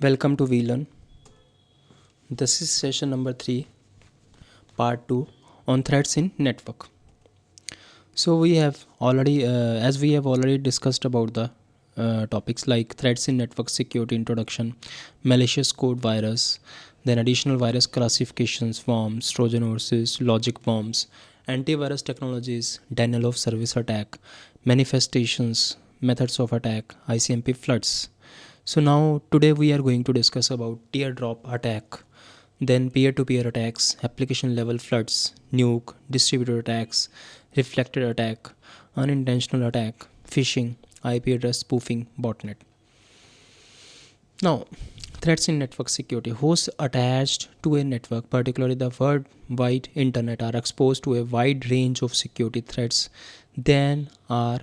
Welcome to VLearn. This is session number 3, part 2 on threats in network. So we have already, as we have already discussed about the topics like threats in network security introduction, malicious code virus, then additional virus classifications, forms, Trojan horses, logic bombs, antivirus technologies, denial of service attack, manifestations, methods of attack, ICMP floods. So now today we are going to discuss about teardrop attack, then peer-to-peer attacks, application level floods, nuke, distributed attacks, reflected attack, unintentional attack, phishing, IP address spoofing, botnet. Now, threats in network security. Hosts attached to a network, particularly the worldwide internet, are exposed to a wide range of security threats than are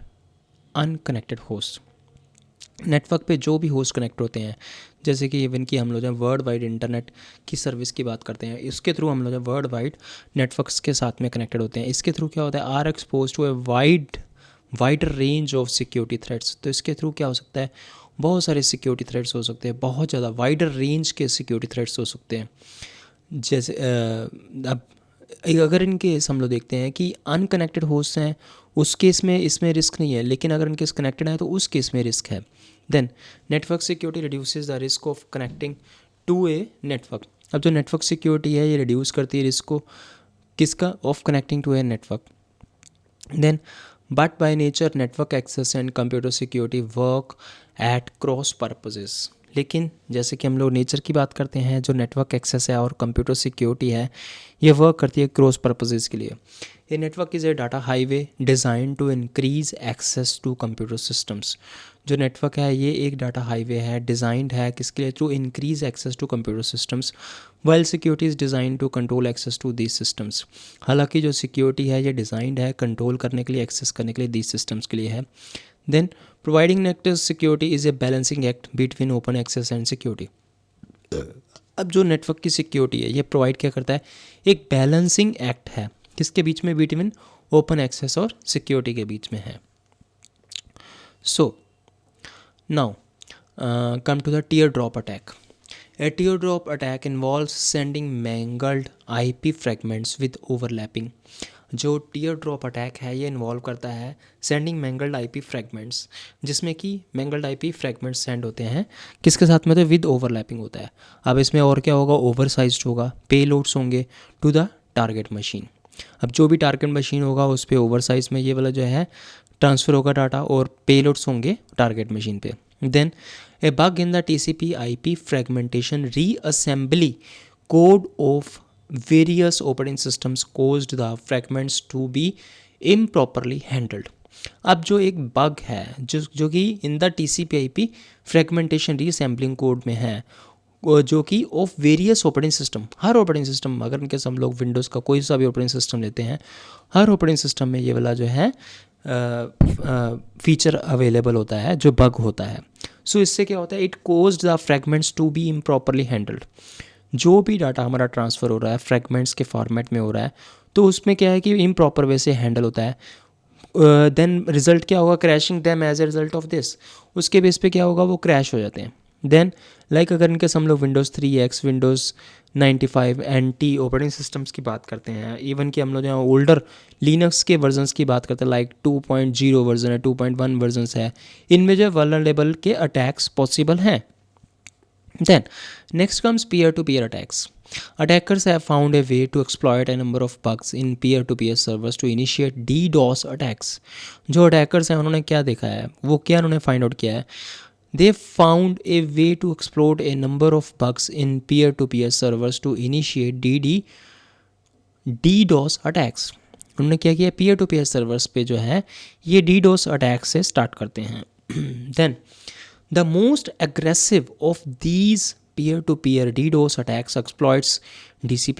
unconnected hosts. Network पे जो भी host connect होते हैं, जैसे कि even कि हम लोग जब वर्ल्ड वाइड इंटरनेट की सर्विस की बात करते हैं, इसके थ्रू हम लोग जब वर्ल्ड वाइड नेटवर्क्स के साथ में कनेक्टेड होते हैं, इसके थ्रू क्या होता है, are exposed to a wider range of security threats. तो इसके थ्रू क्या हो सकता है, बहुत सारे सिक्योरिटी थ्रेट्स हो सकते हैं, बहुत ज़्यादा वाइडर रेंज के सिक्योरिटी थ्रेट्स हो सकते हैं. जैसे अब अगर इन केस हम लोग देखते हैं कि अनकनेक्टेड होस्ट हैं, उस केस में इसमें रिस्क नहीं है, लेकिन अगर इन केस कनेक्टेड है तो उस केस में रिस्क है. Then network security reduces the risk of connecting to a network. अब जो नेटवर्क सिक्योरिटी है ये रिड्यूस करती है रिस्क को किसका, of connecting to a network. Then but by nature network access and computer security work at cross purposes. लेकिन जैसे कि हम लोग नेचर की बात करते हैं, जो नेटवर्क एक्सेस है और कंप्यूटर सिक्योरिटी है ये वर्क करती है क्रॉस पर्पजेस के लिए. ये network is a data highway designed to increase access to computer systems. जो नेटवर्क है ये एक डाटा हाईवे है, डिज़ाइंड है किसके लिए, to increase access to computer systems, while security is designed to control access to these systems. हालांकि जो सिक्योरिटी है ये डिज़ाइंड है कंट्रोल करने के लिए, एक्सेस करने के लिए दीज सिस्टम्स के लिए है. Then providing network security is a balancing act between open access and security. अब जो नेटवर्क की सिक्योरिटी है ये प्रोवाइड क्या करता है, एक बैलेंसिंग एक्ट है किसके बीच में, बिटवीन ओपन एक्सेस और सिक्योरिटी के बीच में है. So now come to the teardrop attack. A teardrop attack involves sending mangled IP fragments with overlapping. जो teardrop अटैक है ये इन्वॉल्व करता है सेंडिंग मैंगल्ड IP फ्रैगमेंट्स, जिसमें कि मैंगल्ड IP फ्रैगमेंट्स सेंड होते हैं किसके साथ में, तो विद ओवरलैपिंग होता है. अब इसमें और क्या होगा, ओवरसाइज्ड होगा, पेलोड्स होंगे टू द टारगेट मशीन. अब जो भी टारगेट मशीन होगा उस पर ओवरसाइज में ये वाला जो है ट्रांसफ़र होगा डाटा, और पेलोड्स होंगे टारगेट मशीन पे. Then a bug in the TCP IP fragmentation reassembly code of various operating systems caused the fragments to be improperly handled. अब जो एक बग है जो कि इन the TCP IP fragmentation reassembling code में है, जो कि of various operating system, her operating system, अगर इनके हम लोग विंडोज़ का कोई सा भी ऑपरेटिंग सिस्टम लेते हैं, हर ऑपरेटिंग सिस्टम में ये वाला जो है फीचर अवेलेबल होता है जो बग होता है. सो इससे क्या होता है, it caused the fragments to be improperly handled. जो भी डाटा हमारा ट्रांसफ़र हो रहा है फ्रैगमेंट्स के फॉर्मेट में हो रहा है, तो उसमें क्या है कि इम्प्रॉपर वे से हैंडल होता है. देन रिजल्ट क्या होगा, crashing them as a result of this. उसके बेस पे क्या होगा, वो क्रैश हो जाते हैं. देन लाइक अगर इनके हम लोग Windows 3X, Windows 95 NT operating systems की बात करते हैं, इवन कि हम लोग जहाँ ओल्डर लिनक्स के वर्जन्स की बात करते हैं, लाइक 2.0 वर्जन है, 2.1 वर्जन्स है, इनमें जो वल्नरेबल के अटैक्स पॉसिबल हैं. Then next comes peer-to-peer attacks. Attackers have found a way to exploit a number of bugs in peer-to-peer servers to initiate DDoS attacks. जो attackers हैं उन्होंने क्या देखा है, वो क्या उन्होंने find out किया है, they found a way to exploit a number of bugs in peer-to-peer servers to initiate DDoS attacks. उन्होंने क्या किया, peer-to-peer servers पे जो है ये DDoS attacks से start करते हैं. Then the most aggressive of these peer-to-peer DDoS attacks exploits DC++.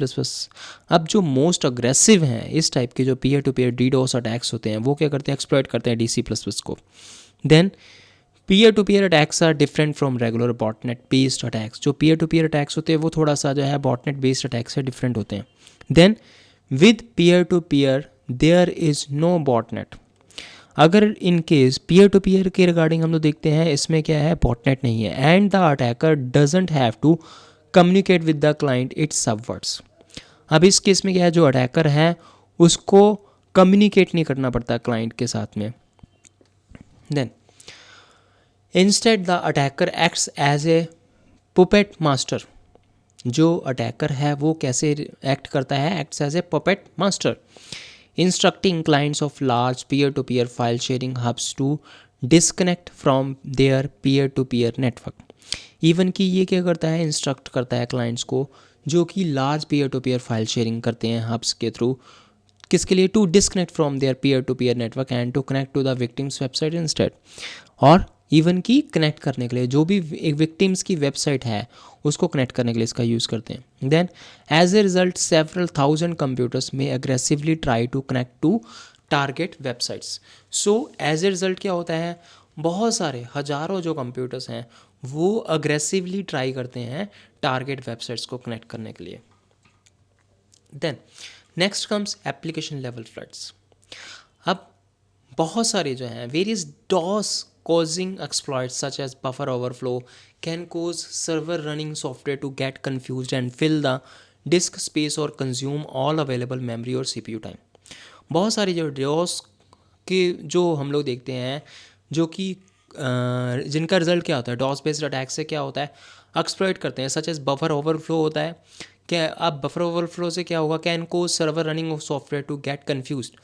अब जो मोस्ट अग्रेसिव हैं इस टाइप के जो peer-to-peer DDoS attacks होते हैं वो क्या करते हैं, एक्सप्लॉइट करते हैं DC++ को. Then peer-to-peer attacks are different from regular botnet based attacks. जो peer-to-peer attacks होते हैं वो थोड़ा सा जो है botnet based attacks से डिफरेंट होते हैं. देन with peer-to-peer there is no botnet. अगर in case peer to peer के रिगार्डिंग हम लोग देखते हैं, इसमें क्या है, बॉटनेट नहीं है and the attacker doesn't have to communicate with the client its subwords. अब इस केस में क्या है, जो अटैकर है उसको कम्युनिकेट नहीं करना पड़ता क्लाइंट के साथ में। Then instead the attacker acts as a puppet master. जो अटैकर है वो कैसे एक्ट करता है, acts as a puppet master, instructing clients of large peer to peer file sharing hubs to disconnect from their peer to peer network. Even कि ये क्या करता है, इंस्ट्रक्ट करता है क्लाइंट्स को जो कि large peer to peer file sharing करते हैं हब्स के थ्रू, किसके लिए, to disconnect from their peer to peer network and to connect to the victims website instead. और इवन की कनेक्ट करने के लिए जो भी एक विक्टिम्स की वेबसाइट है उसको कनेक्ट करने के लिए इसका यूज़ करते हैं। Then as a result several thousand computers में aggressively try to connect to target websites. So as a result क्या होता है, बहुत सारे हजारों जो कंप्यूटर्स हैं वो अग्रेसिवली ट्राई करते हैं टारगेट वेबसाइट्स को कनेक्ट करने के लिए। Then next comes application level floods. अब बहुत सारे जो हैं various DoS causing exploits such as buffer overflow can cause server running software to get confused and fill the disk space or consume all available memory और CPU time। बहुत सारी जो DOS के जो हम लोग देखते हैं जो कि जिनका रिजल्ट क्या होता है, डॉस बेस्ड अटैक से क्या होता है, एक्सप्लॉइट करते हैं, सच एज बफर ओवरफ्लो होता है। क्या अब बफर ओवरफ्लो से क्या होगा, can cause server running of software to get confused,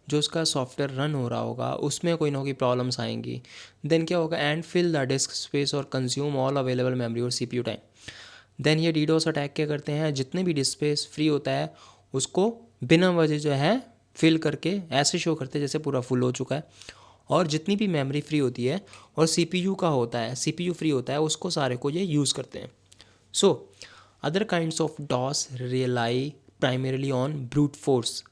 जो उसका सॉफ्टवेयर रन हो रहा होगा उसमें कोई ना कोई प्रॉब्लम्स आएंगी। देन क्या होगा, and fill the disk space or consume all available memory or CPU time. Then ये डीडोस अटैक क्या करते हैं, जितने भी डिस्क स्पेस फ्री होता है उसको बिना वजह जो है फिल करके ऐसे शो करते हैं जैसे पूरा फुल हो चुका है, और जितनी भी मेमोरी फ्री होती है और CPU का होता है, CPU फ्री होता है, उसको सारे को ये यूज़ करते हैं। So other kinds of DoS rely primarily on brute force.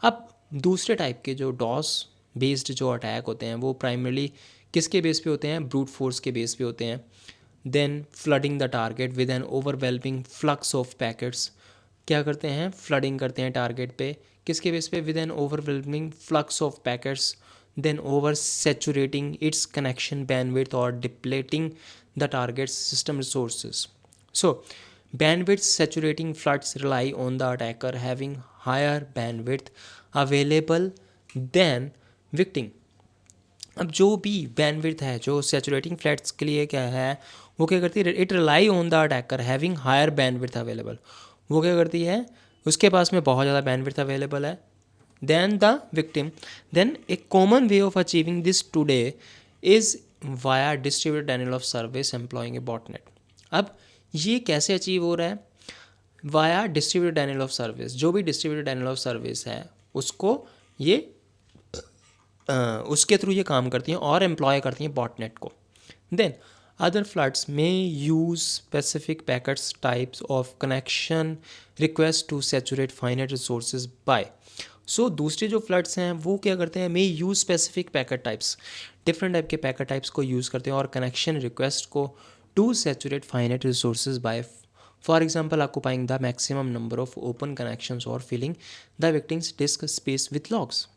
अब दूसरे टाइप के जो डॉस बेस्ड जो अटैक होते हैं वो प्राइमरली किसके बेस पे होते हैं, ब्रूट फोर्स के बेस पे होते हैं। Then flooding the target with an overwhelming flux of packets. क्या करते हैं, फ्लडिंग करते हैं टारगेट पे, किसके बेस पे, with an overwhelming flux of packets. Then over saturating its connection bandwidth or depleting the target system resources. So bandwidth saturating floods rely on the attacker having higher bandwidth available than victim। अब जो भी bandwidth है जो सैचुरेटिंग floods के लिए क्या है, वो क्या करती है, it rely on the attacker having higher bandwidth available. वो क्या करती है, उसके पास में बहुत ज़्यादा बैंडविड्थ अवेलेबल है then the victim. Then a common way of achieving this today is via distributed denial of service employing a botnet. अब ये कैसे अचीव हो रहा है, via distributed denial of service. जो भी डिस्ट्रीब्यूटेड डैनियल ऑफ सर्विस है उसको ये उसके थ्रू ये काम करती हैं और एम्प्लॉय करती हैं बॉटनेट को। देन अदर फ्लड्स में use specific packets types of connection request to saturate finite resources by. So दूसरे जो फ्लड्स हैं वो क्या करते हैं, may use specific packet types, different type के पैकेट टाइप्स को यूज़ करते हैं और कनेक्शन रिक्वेस्ट को to saturate finite resources by, for example occupying the maximum number of open connections or filling the victim's disk space with logs.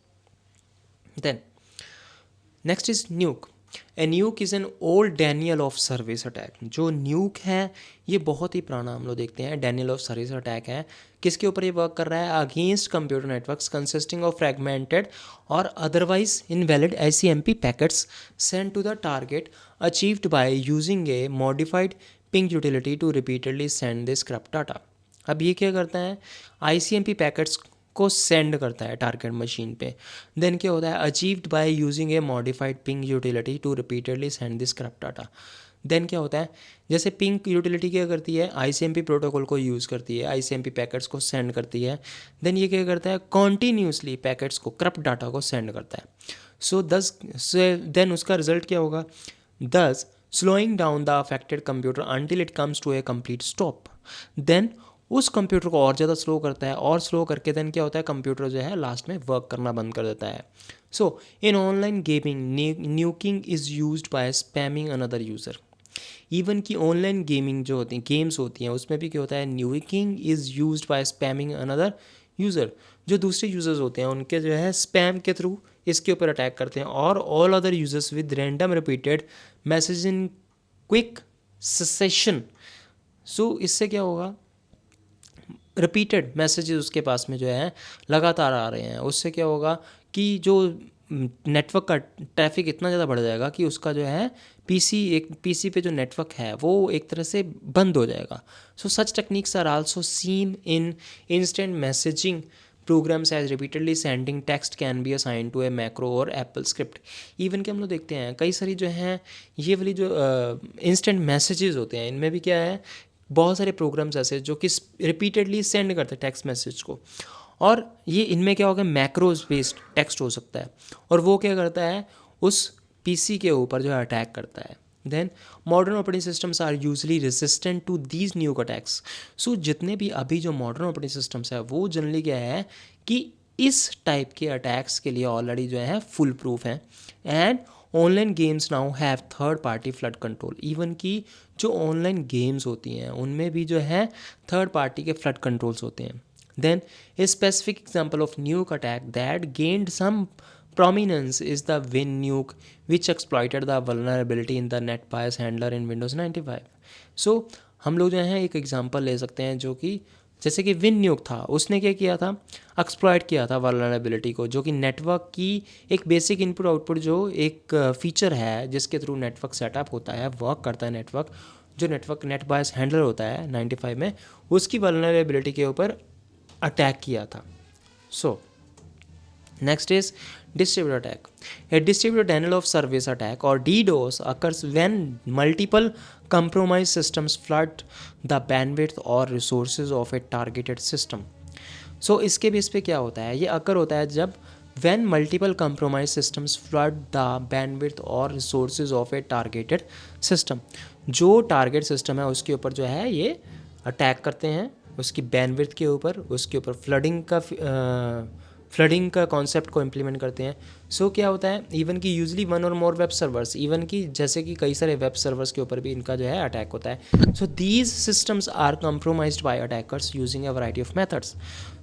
Then next is nuke। A न्यूक is an old Daniel of service attack. जो न्यूक है ये बहुत ही पुराना हम लोग देखते हैं Daniel of service attack है। किसके ऊपर ये वर्क कर रहा है, against computer networks consisting of fragmented or otherwise invalid ICMP packets send to the target achieved by using a modified ping utility to repeatedly send the scrap data. अब ये क्या करता है, ICMP पैकेट्स को send करता है target machine पे। Then क्या होता है, achieved by using a modified ping utility to repeatedly send this scrap data. Then क्या होता है, जैसे पिंग यूटिलिटी क्या करती है, ICMP प्रोटोकॉल को यूज़ करती है, ICMP पैकेट्स को सेंड करती है। देन ये क्या करता है, कॉन्टीन्यूसली पैकेट्स को करप्ट डाटा को सेंड करता है। सो देन उसका रिजल्ट क्या होगा, thus slowing down the affected computer until it comes to a complete stop. Then उस कंप्यूटर को और ज़्यादा स्लो करता है और स्लो करके देन क्या होता है, कंप्यूटर जो है लास्ट में वर्क करना बंद कर देता है। So in online gaming nuking is used by spamming another user. Even की ऑनलाइन गेमिंग जो होती हैं, गेम्स होती हैं, उसमें भी क्या होता है, nuking is used by spamming another user. जो दूसरे यूज़र्स होते हैं उनके जो है स्पैम के थ्रू इसके ऊपर अटैक करते हैं, और all other users with random repeated message in quick succession. So इससे क्या होगा, रिपीटेड मैसेजेस उसके पास में जो है लगातार आ रहे हैं, उससे क्या होगा कि जो नेटवर्क का ट्रैफिक इतना ज़्यादा बढ़ जाएगा कि उसका जो है पीसी पे जो नेटवर्क है वो एक तरह से बंद हो जाएगा। So such techniques are also seen in instant messaging programs as repeatedly sending text can be assign to a macro or apple script. Even कि हम लोग देखते हैं कई सारी जो हैं ये वाली जो इंस्टेंट मैसेजेस होते हैं, इनमें भी क्या है, बहुत सारे प्रोग्राम्स ऐसे जो कि रिपीटेडली सेंड करते हैं टेक्स्ट मैसेज को, और ये इनमें क्या होगा, मैक्रोज बेस्ड टेक्स्ट हो सकता है, और वो क्या करता है उस पीसी के ऊपर जो है अटैक करता है। Then modern operating systems are usually resistant to these new attacks. So जितने भी अभी जो मॉडर्न ऑपरेटिंग सिस्टम्स है वो जनरली क्या है कि इस टाइप के अटैक्स के लिए ऑलरेडी जो है फुल प्रूफ है। And online games now have third party flood control. Even की जो ऑनलाइन गेम्स होती हैं उनमें भी जो है थर्ड पार्टी के फ्लड कंट्रोल्स होते हैं। Then, a specific example of nuke attack that gained some prominence is the WinNuke, which exploited the vulnerability in the NetBIOS handler in Windows 95. So, हम लोग जो हैं एक एग्जांपल ले सकते हैं जो कि जैसे कि WinNuke था, उसने क्या किया था, एक्सप्लॉइट किया था वल्नरेबिलिटी को, जो कि नेटवर्क की एक बेसिक इनपुट आउटपुट जो एक फीचर है जिसके थ्रू नेटवर्क सेटअप होता है, वर्क करता है नेटवर्क, जो नेटवर्क नेटबायस हैंडलर होता है 95 में, उसकी वल्नरेबिलिटी के ऊपर अटैक किया था। So next is distributed attack. A distributed denial of service attack or DDoS occurs when multiple compromised systems flood the bandwidth or resources of a targeted system. So इसके base पे क्या होता है, ये अकर होता है जब when multiple compromised systems flood the bandwidth or resources of a targeted system. जो टारगेट सिस्टम है उसके ऊपर जो है ये अटैक करते हैं, उसकी बैंडविड्थ के ऊपर, उसके ऊपर फ्लडिंग का कॉन्सेप्ट को इम्प्लीमेंट करते हैं। सो क्या होता है, इवन की यूजली वन और मोर वेब सर्वर्स, इवन की जैसे कि कई सारे वेब सर्वर्स के ऊपर भी इनका जो है अटैक होता है। So these systems are compromised by attackers using a variety of methods.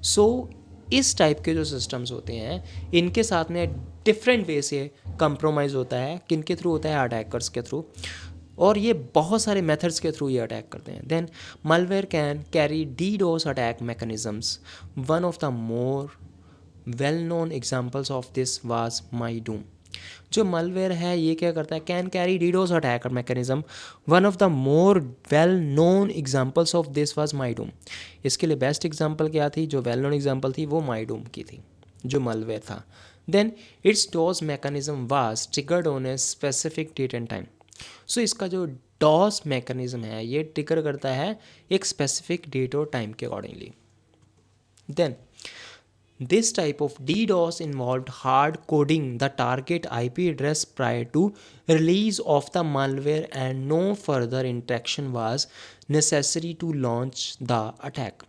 So इस टाइप के जो सिस्टम्स होते हैं इनके साथ में डिफरेंट वे से कंप्रोमाइज़ होता है, किन के थ्रू होता है, अटैकर्स के थ्रू, और ये बहुत सारे मेथड्स के थ्रू ये अटैक करते हैं। Then malware can carry DDoS attack mechanisms. One of the more well known examples of this was MyDoom. जो malware है ये क्या करता है, can carry DDoS attack mechanism. One of the more well known examples of this was MyDoom. इसके लिए best example क्या थी, जो वेल नोन एग्जाम्पल थी वो माईडूम की थी, जो malware था। Then its DOS mechanism was triggered on a specific date and time. So इसका जो डॉस मैकेनिज्म है ये ट्रिगर करता है एक स्पेसिफिक डेट और टाइम के accordingly. Then this type of DDoS involved hard coding the target IP address prior to release of the malware and no further interaction was necessary to launch the attack.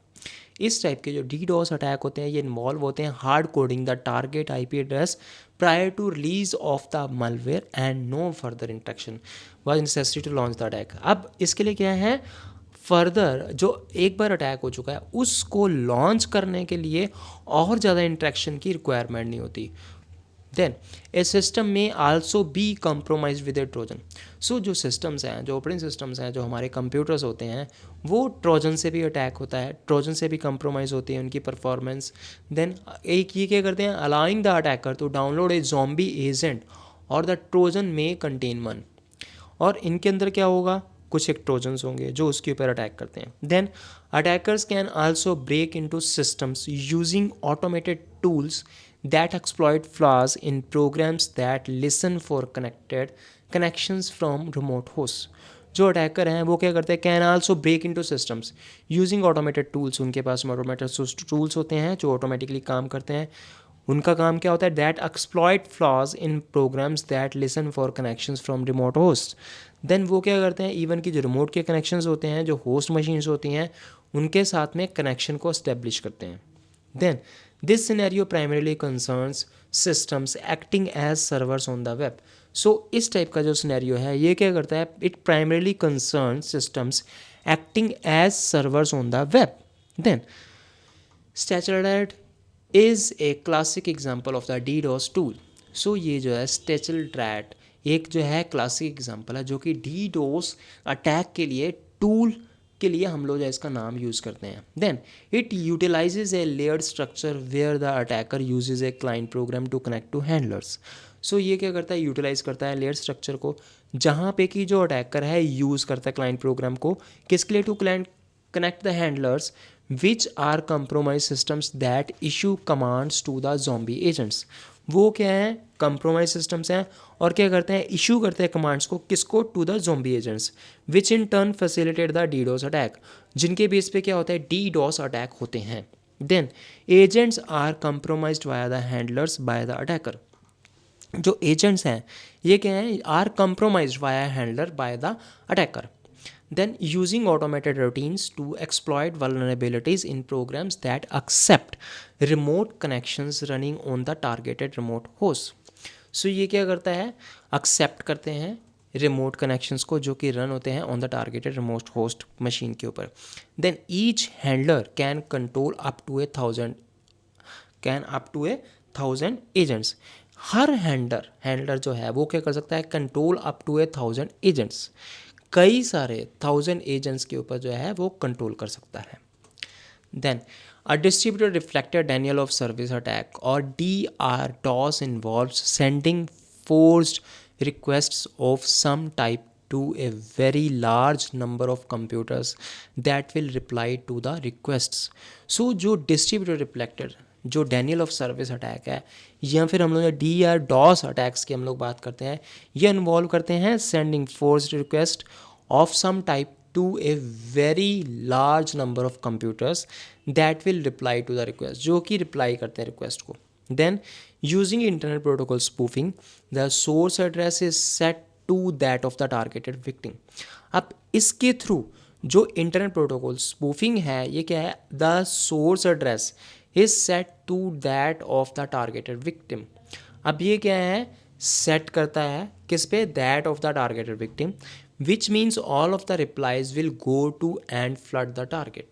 इस type के जो DDoS attack होते हैं ये involve होते हैं hard coding the target IP address prior to release of the malware and no further interaction was necessary to launch the attack. अब इसके लिए क्या है, फर्दर जो एक बार अटैक हो चुका है उसको लॉन्च करने के लिए और ज़्यादा इंटरेक्शन की रिक्वायरमेंट नहीं होती। Then a system may also be compromise with a trojan. So जो सिस्टम्स हैं, जो ऑपरेटिंग सिस्टम्स हैं, जो हमारे कंप्यूटर्स होते हैं, वो ट्रोजन से भी अटैक होता है, ट्रोजन से भी कंप्रोमाइज़ होती है उनकी परफॉर्मेंस। देन एक ये क्या करते हैं, allowing the attacker to download a zombie agent or the Trojan may contain one. और इनके अंदर क्या होगा, कुछ एक ट्रोजन्स होंगे जो उसके ऊपर अटैक करते हैं। Then attackers can also break into systems using automated tools that exploit flaws in programs that listen for connections from remote hosts. जो अटैकर हैं वो क्या करते हैं, can also break into systems using automated tools. उनके पास में automated tools होते हैं जो ऑटोमेटिकली काम करते हैं। उनका काम क्या होता है, that exploit flaws in programs that listen for connections from remote host. Then वो क्या करते हैं, इवन की जो रिमोट के कनेक्शंस होते हैं, जो होस्ट मशीन्स होती हैं, उनके साथ में कनेक्शन को इस्टेब्लिश करते हैं। Then this scenario primarily concerns systems acting as servers on the web. So इस टाइप का जो सिनेरियो है ये क्या करता है, it primarily concern systems acting as servers on the web. Then Stacheldraht is a classic example of the DDoS tool. So ये जो है स्टेचल ड्रैट एक जो है क्लासिक एग्जांपल है जो कि डी डोस अटैक के लिए टूल के लिए हम लोग जो है इसका नाम यूज़ करते हैं. Then it utilises a layered structure where the attacker uses a client program to connect to handlers. So ये क्या करता है, यूटिलाइज करता है लेयर स्ट्रक्चर को, जहाँ पे कि जो अटैकर है यूज़ करता है क्लाइंट प्रोग्राम को किसके लिए, to client connect the handlers which are compromised systems that issue commands to the zombie agents. वो क्या है, compromised systems हैं और क्या करते हैं, इशू करते हैं कमांड्स को किसको, to the zombie agents which in turn facilitate the DDoS attack, जिनके बेस पे क्या होता है DDoS अटैक होते हैं. Then agents are compromised via the handlers by the attacker. जो एजेंट्स हैं ये क्या है, are compromised via handler by the attacker. Then using automated routines to exploit vulnerabilities in programs that accept remote connections running on the targeted remote host. So ये क्या करता है, accept करते हैं remote connections को जो कि run होते हैं on the targeted remote host machine के ऊपर. Then each handler can control up to 1,000 agents. Her handler जो है वो क्या कर सकता है, कंट्रोल अप टू 1,000 एजेंट्स, कई सारे 1,000 एजेंट्स के ऊपर जो है वो कंट्रोल कर सकता है. Then a distributed reflector denial of service attack or DDoS involves sending forced requests of some type to a very large number of computers that will reply to the requests. So जो distributed reflector जो Daniel of service attack है या फिर हम लोग DDoS attacks की हम लोग बात करते हैं, ये इन्वॉल्व करते हैं sending forced request of some type to a very large number of computers that will reply to the request, जो कि रिप्लाई करते हैं रिक्वेस्ट को. Then using internet protocol spoofing the source address is set to that of the targeted victim. अब इसके through जो internet protocol spoofing है ये क्या है, the source address is set to that of the targeted victim. अब ये क्या है, सेट करता है किस पे, that of the targeted victim, which means all of the replies will go to and flood the target.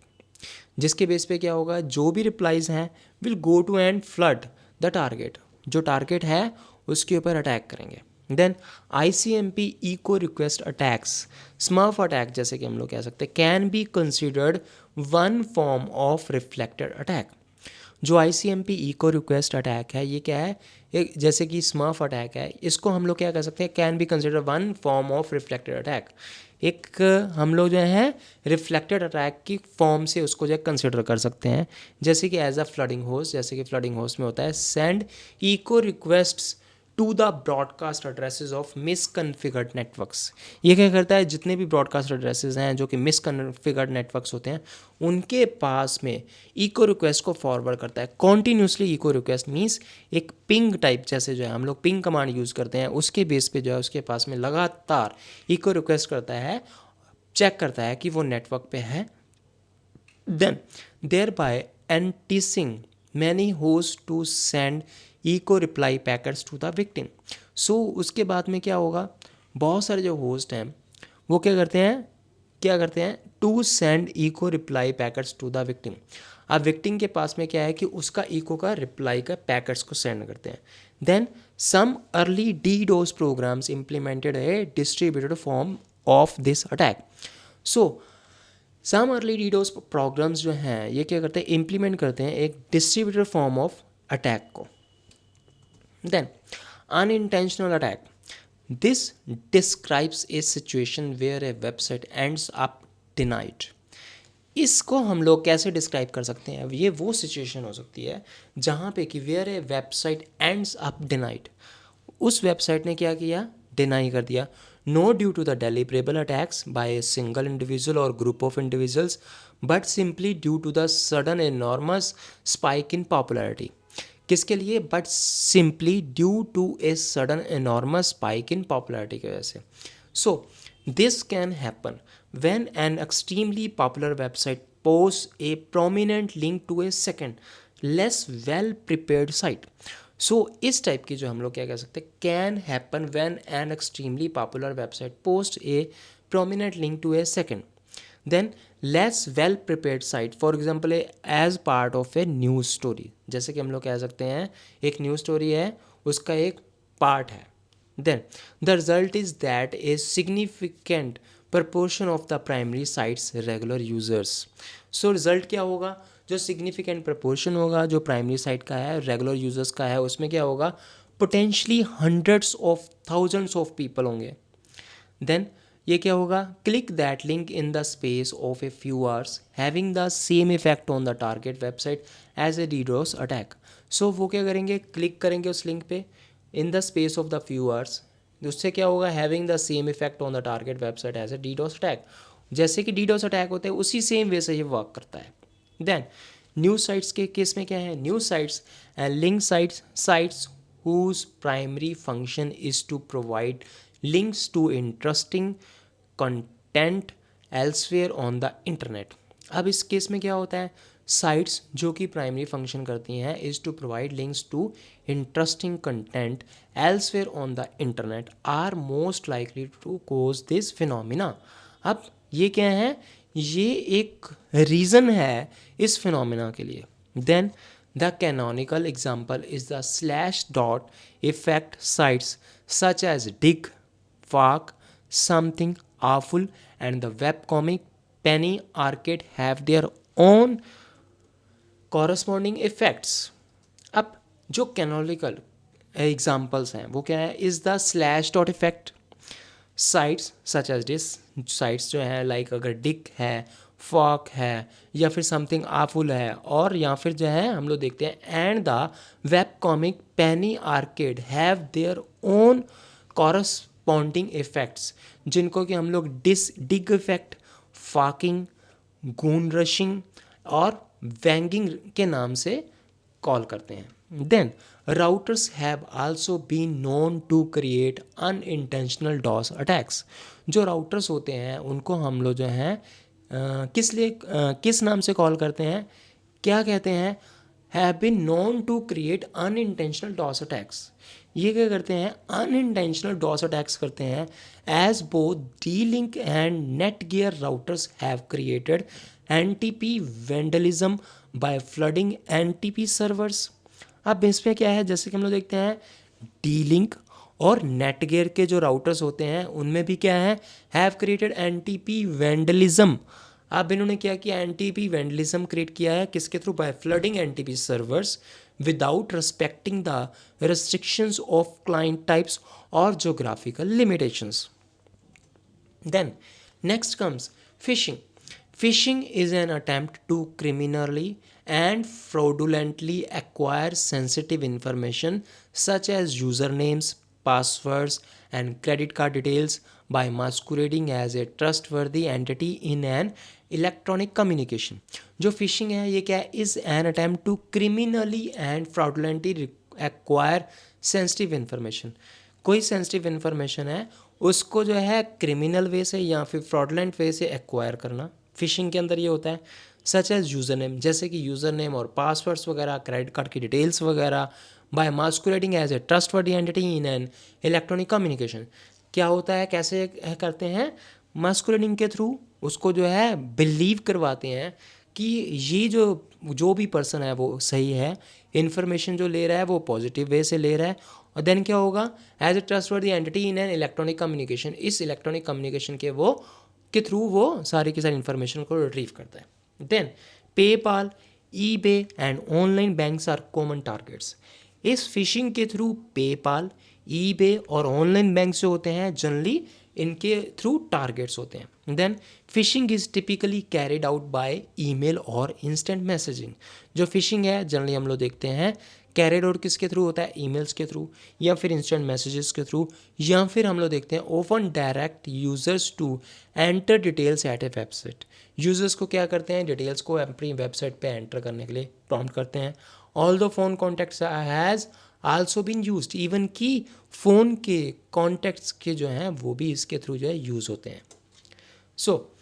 जिसके बेस पे क्या होगा, जो भी रिप्लाइज हैं will go to and flood the target, जो टारगेट है उसके ऊपर अटैक करेंगे. Then ICMP echo request attacks, smurf attack जैसे कि हम लोग कह सकते हैं, can be considered one form of reflected attack. जो ICMP इको रिक्वेस्ट अटैक है ये क्या है, एक जैसे कि स्मर्फ अटैक है, इसको हम लोग क्या कह सकते हैं, can be consider one form of reflected attack. एक हम लोग जो है रिफ्लेक्टेड अटैक की फॉर्म से उसको जो है कंसिडर कर सकते हैं, जैसे कि एज अ फ्लडिंग होस्ट, जैसे कि फ्लडिंग होस्ट में होता है send echo requests to the broadcast addresses of misconfigured networks. ये क्या करता है, जितने भी ब्रॉडकास्ट एड्रेसेस हैं जो कि मिसकन्फिगर्ड नेटवर्क्स होते हैं उनके पास में इको रिक्वेस्ट को फॉरवर्ड करता है कॉन्टीन्यूसली. इको रिक्वेस्ट मीन्स एक पिंग टाइप, जैसे जो है हम लोग पिंग कमांड यूज़ करते हैं उसके बेस पे जो है उसके पास में लगातार इको रिक्वेस्ट करता है, चेक करता है कि वो नेटवर्क पे है. Then thereby enticing many host to send echo reply packets to the victim. So उसके बाद में क्या होगा, बहुत सारे जो होस्ट हैं वो क्या करते हैं to send echo reply packets to the victim. अब विक्टिम के पास में क्या है कि उसका इको का रिप्लाई का पैकेट्स को सेंड करते हैं. Then some early DDoS programs implemented a distributed form of this attack. So some early DDoS programs जो हैं ये क्या करते हैं, इम्प्लीमेंट करते हैं एक डिस्ट्रीब्यूटेड फॉर्म ऑफ अटैक को. Then, unintentional attack. This describes a situation where a website ends up denied. इसको हम लोग कैसे डिस्क्राइब कर सकते हैं, ये वो सिचुएशन हो सकती है जहाँ पे कि where a website ends up denied, उस वेबसाइट ने क्या किया, डिनाई कर दिया, no due to the deliberate attacks by a single individual or group of individuals but simply due to the sudden enormous spike in popularity. किसके लिए, but simply due to a sudden enormous spike in popularity की वजह से. So this can happen when an extremely popular website post a prominent link to a second less well prepared site. So इस type की जो हम लोग क्या कह सकते हैं, can happen when an extremely popular website post a prominent link to a second then less well prepared site, for example as part of a news story. जैसे कि हम लोग कह सकते हैं एक न्यूज़ स्टोरी है, उसका एक पार्ट है. Then the result is that a significant proportion of the primary sites regular users. So result क्या होगा, जो सिग्निफिकेंट प्रपोर्शन होगा जो प्राइमरी साइट का है, रेगुलर यूजर्स का है, उसमें क्या होगा, potentially hundreds of thousands of people होंगे. देन ये क्या होगा, click that link in the space of a few hours having the same effect on the target website as a DDoS attack. So वो क्या करेंगे, क्लिक करेंगे उस link पे in the space of the few hours, उससे क्या होगा, having the same effect on the target website as a DDoS attack. जैसे कि डीडोस अटैक होते हैं उसी सेम वे से ये वर्क करता है. देन न्यूज़ साइट्स के केस में क्या है, news sites and link sites whose primary function is to provide links to interesting content elsewhere on the internet. अब इस केस में क्या होता है, साइट्स जो कि प्राइमरी फंक्शन करती हैं is to provide links to interesting content elsewhere on the internet are most likely to cause this phenomena. अब ये क्या है, ये एक रीज़न है इस फिनोमिना के लिए. Then the canonical example is the slash dot effect sites such as Dig, Fark, Something Awful and the webcomic Penny Arcade have their own corresponding effects. अब जो canonical examples हैं वो क्या है, is the slash dot effect sites such as this sites जो है like अगर Dig है, फॉक है या फिर समथिंग आफुल है, और या फिर जो है हम लोग देखते हैं and the web comic Penny Arcade have their own corresponding effects, जिनको कि हम लोग Digg effect, farking, goon rushing और वैंगिंग के नाम से कॉल करते हैं. Then routers have also been known to create unintentional DoS attacks. जो राउटर्स होते हैं उनको हम लोग जो हैं किस नाम से कॉल करते हैं, क्या कहते हैं, have been known to create unintentional DoS attacks. ये क्या करते हैं, अनइंटेंशनल डॉस अटैक्स करते हैं as both D Link and Netgear routers have created NTP vandalism by flooding NTP servers. अब इसमें क्या है, जैसे कि हम लोग देखते हैं डी लिंक और नेट गियर के जो राउटर्स होते हैं उनमें भी क्या है, हैव क्रिएटेड एनटीपी वेंडलिज्म. अब इन्होंने क्या किया, एनटीपी वेंडलिज्म क्रिएट किया है किसके थ्रू, by flooding NTP servers without respecting the restrictions of client types or geographical limitations. Then next comes phishing. Phishing is an attempt to criminally and fraudulently acquire sensitive information such as usernames, passwords and credit card details by masquerading as a trustworthy entity in an electronic communication. जो phishing है ये क्या है, is an attempt to criminally and fraudulently acquire sensitive information. कोई sensitive information है उसको जो है क्रिमिनल वे से या फिर फ्रॉडुलेंट वे से एक्वायर करना, फिशिंग के अंदर ये होता है. सच एज यूज़र नेम, जैसे कि यूज़र नेम और पासवर्ड्स वगैरह, क्रेडिट कार्ड की डिटेल्स वगैरह, by masquerading as a trustworthy entity in an electronic communication. क्या होता है, कैसे करते हैं, मास्कुलेटिंग के थ्रू उसको जो है बिलीव करवाते हैं कि ये जो भी पर्सन है वो सही है, इन्फॉर्मेशन जो ले रहा है वो पॉजिटिव वे से ले रहा है. और देन क्या होगा, as a trustworthy entity in an electronic communication, इस इलेक्ट्रॉनिक कम्युनिकेशन के थ्रू वो सारी की सारी इन्फॉर्मेशन को रिट्रीव करता है. Then PayPal, eBay and online banks are common targets. इस फिशिंग के थ्रू पेपाल, ईबे और ऑनलाइन बैंक जो होते हैं जनरली इनके थ्रू टारगेट्स होते हैं. Then phishing is typically carried out by email or instant messaging. जो फिशिंग है जनरली हम लोग देखते हैं कैरिड आउट किसके थ्रू होता है, ईमेल्स के थ्रू या फिर इंस्टेंट मैसेजेस के थ्रू, या फिर हम लोग देखते हैं often direct users to enter details at a website. Users को क्या करते हैं, डिटेल्स को अपनी वेबसाइट पे एंटर करने के लिए प्रॉम्प्ट करते हैं. All the phone contacts has also been used, even कि फ़ोन के कॉन्टैक्ट्स के जो हैं वो भी इसके थ्रू जो है यूज़ होते हैं. So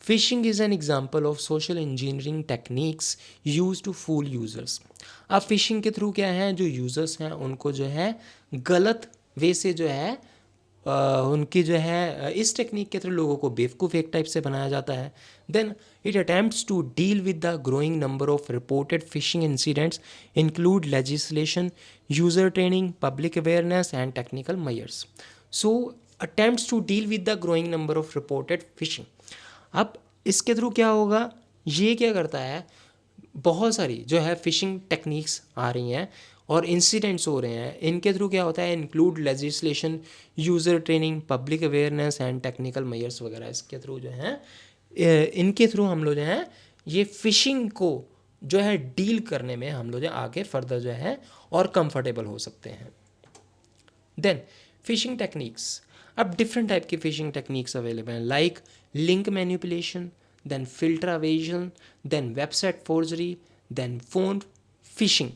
phishing is an example of social engineering techniques use to fool users. अब फिशिंग के थ्रू क्या है, जो यूज़र्स हैं उनको जो है गलत वे से जो है उनकी जो है इस टेक्निक के थ्रू लोगों को बेवकूफ़ एक टाइप से बनाया जाता है. Then it attempts to deal with the growing number of reported phishing incidents include legislation, user training, public awareness and technical measures. So attempts to deal with the growing number of reported phishing. अब इसके through क्या होगा, ये क्या करता है, बहुत सारी जो है फिशिंग टेक्निक्स आ रही हैं और इंसिडेंट्स हो रहे हैं. इनके थ्रू क्या होता है, include legislation, user training, public awareness and technical measures वगैरह. इसके थ्रू जो है इनके थ्रू हम लोग जो है ये फिशिंग को जो है डील करने में हम लोग जो आगे फर्दर जो है और कंफर्टेबल हो सकते हैं. Then phishing techniques. अब डिफरेंट टाइप की फिशिंग टेक्निक्स अवेलेबल हैं, like link manipulation, then filter evasion, then website forgery, then phone phishing.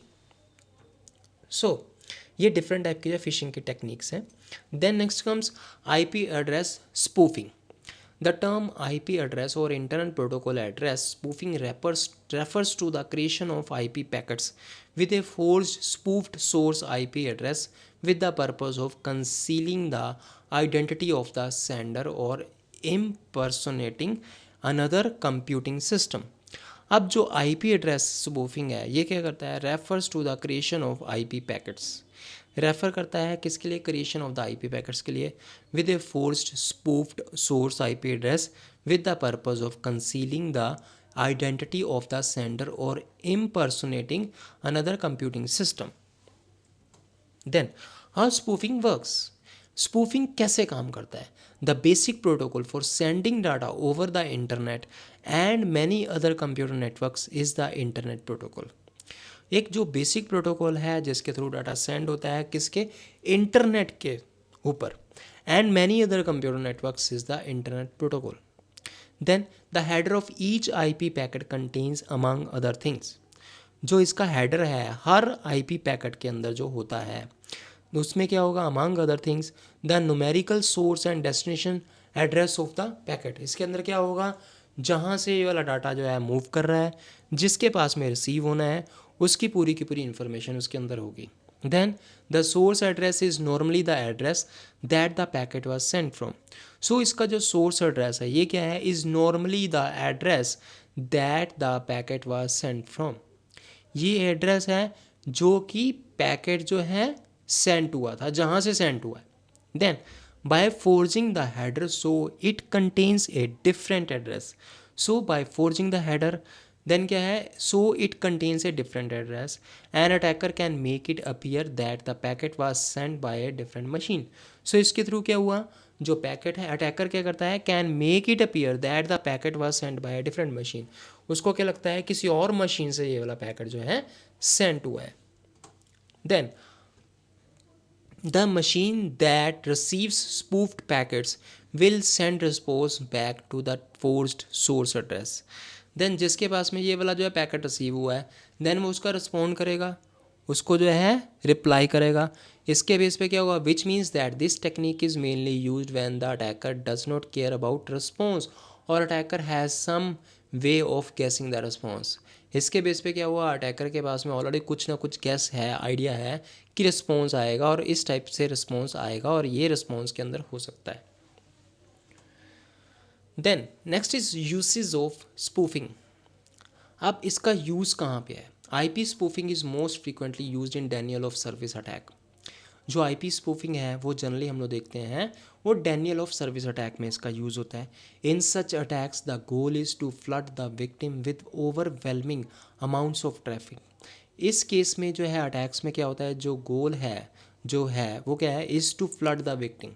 So ये डिफरेंट टाइप की जो फिशिंग की टेक्निक्स हैं. Then next comes IP address spoofing. The term IP address or Internet Protocol address spoofing refers to the creation of IP packets with a forged spoofed source IP address with the purpose of concealing the identity of the sender or impersonating another computing system. अब जो IP address spoofing है ये क्या करता है, refers to the creation of IP packets. Refer करता है किसके लिए, creation of the IP packets के लिए, with a forced spoofed source IP address with the purpose of concealing the identity of the sender or impersonating another computing system. Then how spoofing works. Spoofing कैसे काम करता है, the basic protocol for sending data over the internet and many other computer networks is the internet protocol. एक जो basic protocol है जिसके through data send होता है किसके, इंटरनेट के ऊपर, and many other computer networks is the internet protocol. Then the header of each IP packet contains among other things. जो इसका हेडर है हर आईपी पैकेट के अंदर जो होता है उसमें क्या होगा, among other things the numerical source and destination address of the packet. इसके अंदर क्या होगा, जहाँ से ये वाला डाटा जो है मूव कर रहा है, जिसके पास में रिसीव होना है, उसकी पूरी की पूरी इन्फॉर्मेशन उसके अंदर होगी. Then the source address is normally the address that the packet was sent from. So इसका जो सोर्स एड्रेस है ये क्या है, is normally the address that the packet was sent from. ये एड्रेस है जो कि पैकेट जो है सेंट हुआ था, जहाँ से सेंट हुआ है. Then by forging the header so it contains a different address. So by forging the header then क्या है, so it contains a different address. An attacker can make it appear that the packet was sent by a different machine. So इसके through क्या हुआ, जो packet है attacker क्या करता है, can make it appear that the packet was sent by a different machine. उसको क्या लगता है किसी और मशीन से ये वाला पैकेट जो है सेंट हुआ है. Then the machine that receives spoofed packets will send response back to the forged source address. then जिसके पास में ये वाला जो है पैकेट रिसीव हुआ है देन वो उसका रिस्पॉन्ड करेगा, उसको जो है रिप्लाई करेगा. इसके बेस पे क्या होगा, which means that this technique is mainly used when the attacker does not care about response or attacker has some way of guessing the response. इसके बेस पे क्या हुआ, अटैकर के पास में ऑलरेडी कुछ ना कुछ गैस है, आइडिया है कि रिस्पॉन्स आएगा और इस टाइप से रिस्पॉन्स आएगा और ये रिस्पॉन्स के अंदर हो सकता है. Then next is usage of spoofing. अब इसका यूज़ कहाँ पे है, IP spoofing is most frequently used in denial of service attack. जो आईपी स्पूफिंग है वो जनरली हम लोग देखते हैं वो डेनियल ऑफ सर्विस अटैक में इसका यूज़ होता है. In such attacks the goal is to flood the victim with overwhelming amounts of traffic. इस केस में जो है अटैक्स में क्या होता है, जो गोल है जो है वो क्या है, is to flood the victim.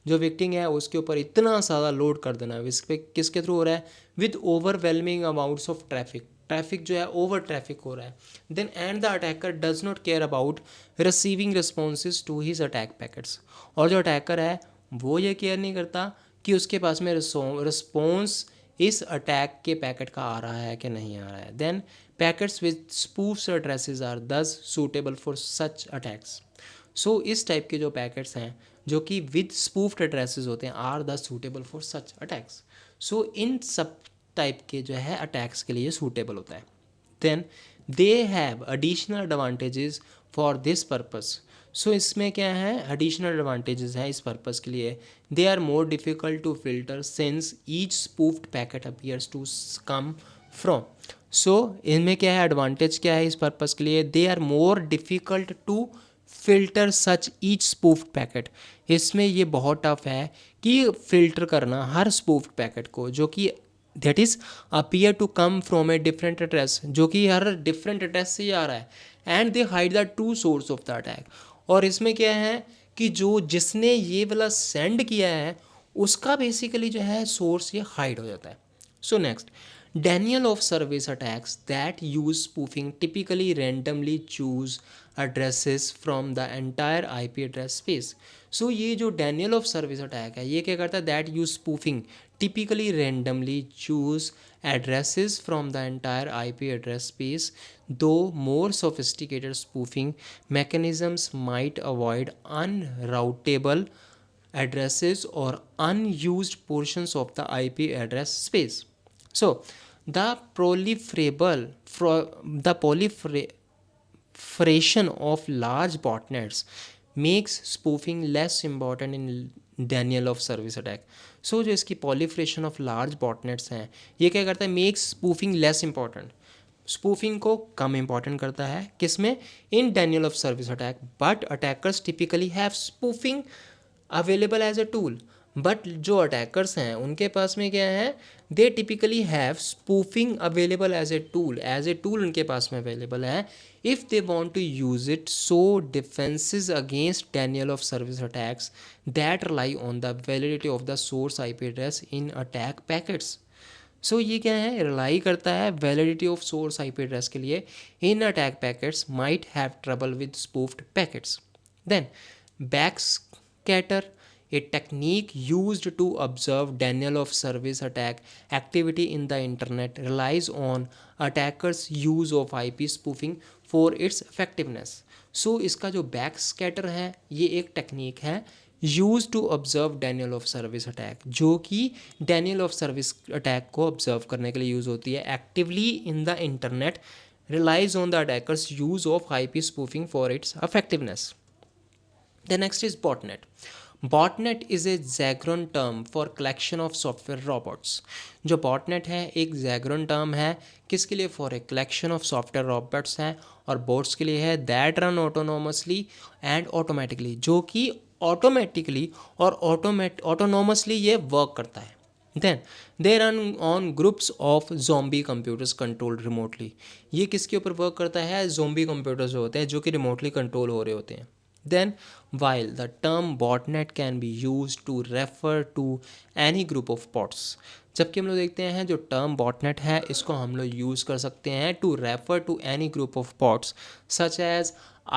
जो विक्टिम है उसके ऊपर इतना ज़्यादा लोड कर देना, इस पर किसके थ्रू हो रहा है, with overwhelming amounts of traffic. Traffic जो है ओवर ट्रैफिक हो रहा है. Then and the attacker does not care about receiving responses to his attack packets. और जो अटैकर है वो ये केयर नहीं करता कि उसके पास में रिस्पॉन्स इस अटैक के पैकेट का आ रहा है कि नहीं आ रहा है. Then packets with spoofed addresses are thus suitable for such attacks. So इस टाइप के जो पैकेट्स हैं जो कि विद स्पूफ्ड एड्रेसेस होते हैं are the suitable for such attacks. So इन सब टाइप के जो है अटैक्स के लिए सूटेबल होता है. Then they have additional advantages for this purpose. So इसमें क्या है, एडिशनल एडवांटेजेस हैं इस पर्पज़ के लिए. They are more difficult to filter since each spoofed packet appears to come from. So इनमें क्या है, एडवांटेज क्या है इस पर्पज़ के लिए, they are more difficult to filter such each spoofed packet. इसमें ये बहुत टफ है कि फ़िल्टर करना हर स्पूफ्ड पैकेट को, जो कि that is appear to come from a different address, जो कि हर डिफरेंट एड्रेस से ही आ रहा है. And they hide the true source of the attack. और इसमें क्या है कि जो जिसने ये वाला सेंड किया है उसका बेसिकली जो है सोर्स ये हाइड हो जाता है. So next, Denial of service attacks that use spoofing typically randomly choose addresses from the entire IP address space. So ये जो Denial of service attack है ये क्या करता है, that use spoofing typically randomly choose addresses from the entire IP address space. Though more sophisticated spoofing mechanisms might avoid unroutable addresses or unused portions of the IP address space. So the proliferation of large botnets makes spoofing less important in denial of service attack. So जो इसकी proliferation of large botnets हैं ये क्या करता है, makes spoofing less important. Spoofing को कम important करता है किसमें, in denial of service attack. But attackers typically have spoofing available as a tool. But जो अटैकर्स हैं उनके पास में क्या है, they typically have spoofing available as a tool उनके पास में अवेलेबल है if they want to use it. So defences against denial of service attacks that rely on the validity of the source IP address in attack packets. So ये क्या है, rely करता है validity of source IP address के लिए in attack packets might have trouble with spoofed packets. Then backscatter, a technique used to observe denial of service attack activity in the internet, relies on attackers use of IP spoofing for its effectiveness. So इसका जो backscatter है ये एक technique है use to observe denial of service attack, जो कि denial of service attack को observe करने के लिए यूज़ होती है actively in the internet, relies on the attackers use of IP spoofing for its effectiveness. The next is botnet. Botnet is a jargon term for collection of software robots. जो botnet है एक jargon term है किसके लिए, for a collection of software robots है, और bots के लिए है that run autonomously and automatically, जो कि automatically और autonomously ये work करता है. Then they run on groups of zombie computers controlled remotely. ये किसके ऊपर वर्क करता है, zombie computers जो होते हैं जो कि remotely control हो रहे होते हैं. Then while the term botnet can be used to refer to any group of bots, जबकि हम लोग देखते हैं जो टर्म botnet है इसको हम लोग यूज़ कर सकते हैं to refer to any group of bots such as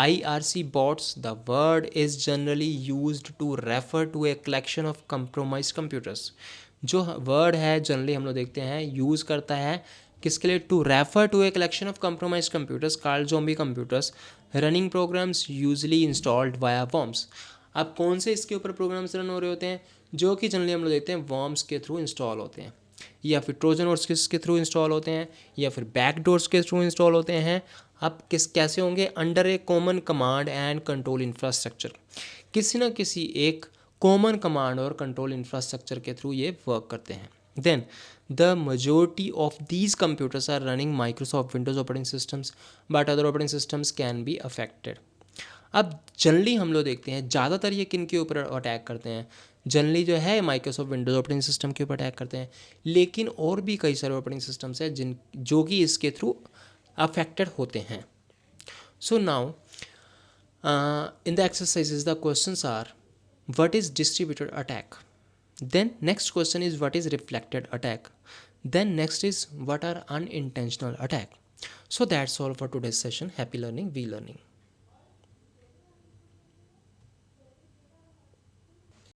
IRC bots. The word is generally used to refer to a collection of compromised computers. जो वर्ड है जनरली हम लोग देखते हैं यूज़ करता है किसके लिए, to refer to a collection of compromise computers called zombie computers running programs usually installed via worms. अब कौन से इसके ऊपर प्रोग्राम्स रन हो रहे होते हैं, जो कि जनरली हम लोग देखते हैं वॉर्म्स के थ्रू इंस्टॉल होते हैं, या फिर ट्रोजन हॉर्स के थ्रू इंस्टॉल होते हैं, या फिर बैकडोर्स के थ्रू इंस्टॉल होते हैं. अब कैसे होंगे, under A common command and control infrastructure. किसी ना किसी एक कॉमन कमांड और कंट्रोल इंफ्रास्ट्रक्चर के थ्रू ये वर्क करते हैं. Then the majority of these computers are running Microsoft Windows operating systems, but other operating systems can be affected. अब जनरली हम लोग देखते हैं ज़्यादातर ये किन के ऊपर अटैक करते हैं, जनरली जो है माइक्रोसॉफ्ट विंडोज़ ऑपरेटिंग सिस्टम के ऊपर अटैक करते हैं, लेकिन और भी कई सारे ऑपरेटिंग सिस्टम्स हैं जो कि इसके थ्रू अफेक्टेड होते हैं. So now in the exercises the questions are, what is distributed attack? Then next question is what is reflected attack? Then next is what are unintentional attack? So that's all for today's session. Happy learning, we learning.